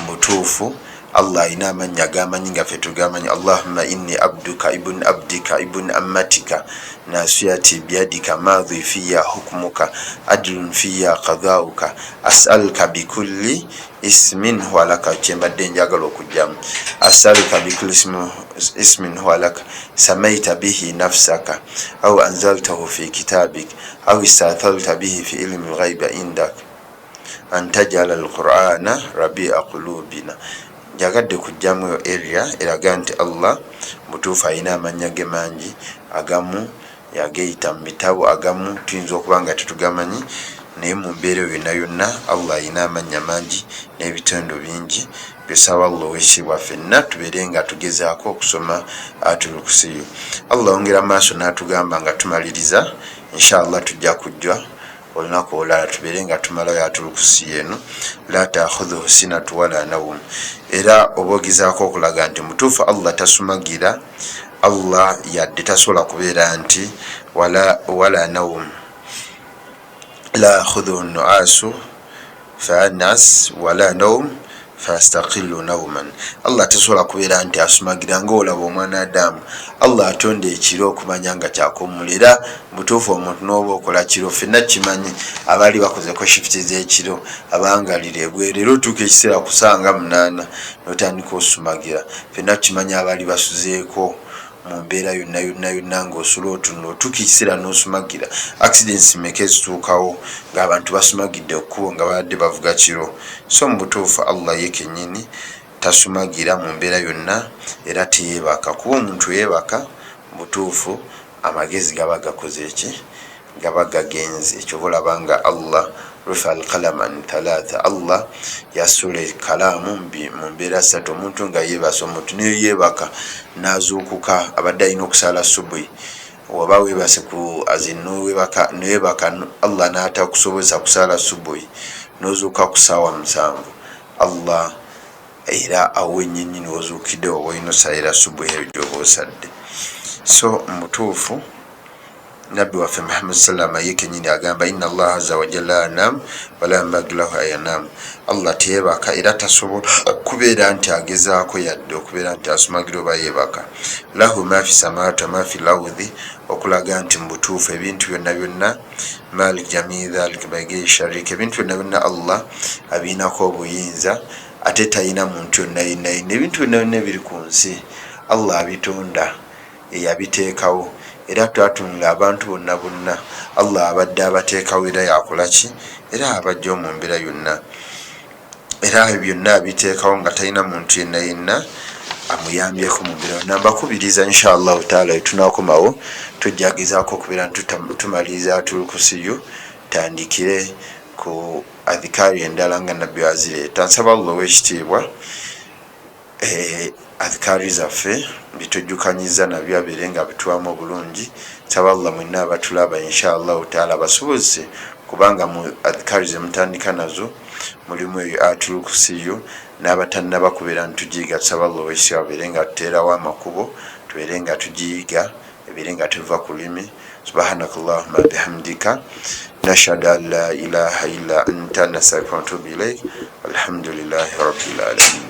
mubutuufu allah alina amanya gamanyi nga ffe tugamanya allahumma inni abduka ibn abdika ibn ammatika nasiyati biyadika madhi fiya hukmuka adlun fiya qadauka as'aluka bikulli ismin huwa laka kyembadde njagala okujjamu as'aluka bikulli ismin huwa laka samaita bihi nafsaka au anzaltahu fi kitabik au istatharta bihi fi ilmi lghaiba indak an tajala alqur'ana rabi'a qulubina. njagadde kujjamu yo area eraga nti allah mutuufu alina amanya ge mangi agamu yageyita mu bitabo agamu tuyinza okuba nga tetugamanyi naye mu mbeera yonna yonna allah alina amanya mangi n'ebitendo bingi byosaba allah owekitiibwa ffenna tubeere nga tugezaako okusoma atul kursiyu. allah ongera maaso n'atugamba nga tumaliriza inshallah tujja kujja olunaku olulala tubeere nga tumalayo atul kursiyu eno la takhudhuhu sinatu wala nawum. era oba ogezaako okulaga nti mutuufu allah tasumagira allah yadde tasobola kubeera nti wala nawum la khudhuhu nuasu faanas wala nawum fastaqilu nawman. allah tasobola kubeera nti asumagira ngaolaba omwana adamu allah atonda ekiro okumanya nga kyakummula. era mutuufu omuntu n'oba okola kiro ffenna kimanyi abaali bakozeko shifuti z'ekiro abangalira ebweru era otuuka ekiseera kusanga 8 notandika osumagira ffenna kimanyi abaali basuzeeko mu mbeera yonna yonna yonna ng'osula otunula otuuka ekiseera n'osumagira. accidents meka ezituukawo ng'abantu basumagidde okkubo nga babadde bavuga kiro. so mu butuufu allah ye kennyini tasumagira mu mbeera yonna era teyeebaka kuba omuntu yeebaka mu butuufu amagezi gaba gakoze eki gaba gagenze. ekyo bulaba nga allah rufa alqalam an thalatha allah yasula kalaamu mu mbeera 3 omuntu nga yeebasa omuntu niyo yeebaka n'azuukuka abadde alina okusala subuhi waba weebase ku azino neweebaka allah n'atakusobozesa kusala subuhi n'ozuuka ku ssaawa 7 allah era awo ennyinnyini ozuukidde oba olina osalira subuhi eyo gy'oba osadde. so mutuufu nabbi waffe muhammad sallama ye kennyini agamba inna allah azza wajalla anam wala yambagi lahu ayanam. allah teyeebaka era tasobola kubeera nti agezaako yadde okubeera nti asumagira oba yeebaka. lahu ma fi samawati ma fi lawdhi okulaga nti mu butuufu ebintu byonna byonna malik jamii dhalik bagei sharik ebintu byonna byonna allah abiinako obuyinza ate talina muntu yonna yenna ebintu byonna byonna ebiri ku nsi allah abitonda eyabiteekawo era twatunula abantu bonna bonna allah abadde abateekawo era yakola ki era abajja mu mbeera yonna era byonna abiteekawo nga talina muntu yenna yenna amuyambyeko mu mbiro nambakubiriza inshallah taala tunakomawo tujjagezaako okubeera tumaliriza atulukusiyo tandikire ku adhikari endala nga nabbi azireeta. Nsaba Allah ow'ekitiibwa adhikari zaffe bitujjukanyiza nabyo abeere nga bitwamu obulungi. Nsaba Allah mwenna abatulaba inshallah taala basobozese kubanga mu adhikari zemutandika nazo mulimu eyo atulukusiyo n'abatannaba kubeera nitugiyiga. Tusaba Allah ow'ekitiibwa abeere nga tuteerawo amakubo tubeere nga tugiyiga ebeere nga tuva ku lulimi. Subhanaka Allahumma bihamdika nashhadu an la ilaha illa anta nastaghfiruka wa natubu ilayk walhamdulillahi rabbil alamin.